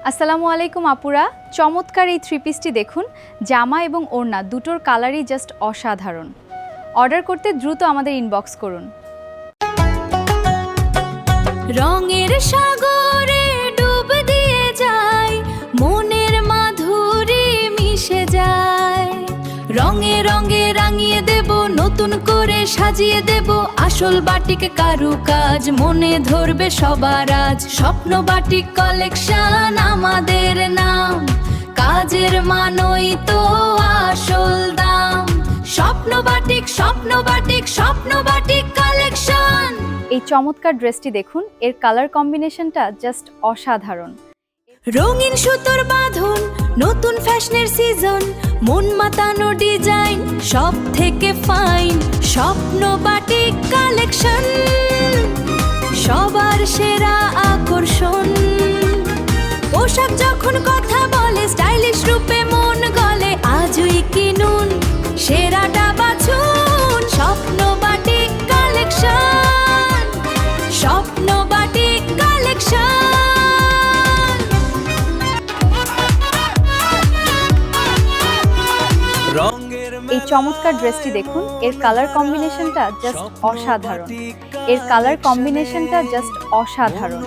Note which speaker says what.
Speaker 1: আসসালামু আলাইকুম আপুরা, চমৎকার এই থ্রি পিসটি দেখুন। জামা এবং ওড়না দুটোর কালারই জাস্ট অসাধারণ। অর্ডার করতে দ্রুত আমাদের ইনবক্স করুন।
Speaker 2: রঙের সাগরে ডুব দিয়ে যায়, মনের মাধুরী মিশে যায়। রঙে রঙে রাঙিয়ে দেব, নতুন করে সাজিয়ে দেব, আসল বাটিক কারুকাজ মনে ধরবে সবার আজ। স্বপ্ন বাটিক কালেকশন আমাদের নাম, কাজের মানই তো আসল দাম। স্বপ্ন বাটিক, স্বপ্ন বাটিক, স্বপ্ন বাটিক কালেকশন।
Speaker 1: এই চমৎকার ড্রেসটি দেখুন, এর কালার কম্বিনেশনটা জাস্ট অসাধারণ।
Speaker 2: রঙিন সুতোর বাঁধন, নতুন ফ্যাশনের সিজন, মন মাতানো ডিজাইন সব থেকে ফাইন। স্বপ্ন বাটিক কালেকশন সবার সেরা আকর্ষণ। পোশাক যখন কথা বলে, স্টাইলিশ রূপে মন গলে, আজই কিনুন, সেরাটা বাছুন। স্বপ্ন বাটিক কালেকশন, স্বপ্ন বাটিক কালেকশন।
Speaker 1: এই চমৎকার ড্রেসটি দেখুন, এর কালার কম্বিনেশনটা জাস্ট অসাধারণ। এর কালার কম্বিনেশনটা জাস্ট অসাধারণ।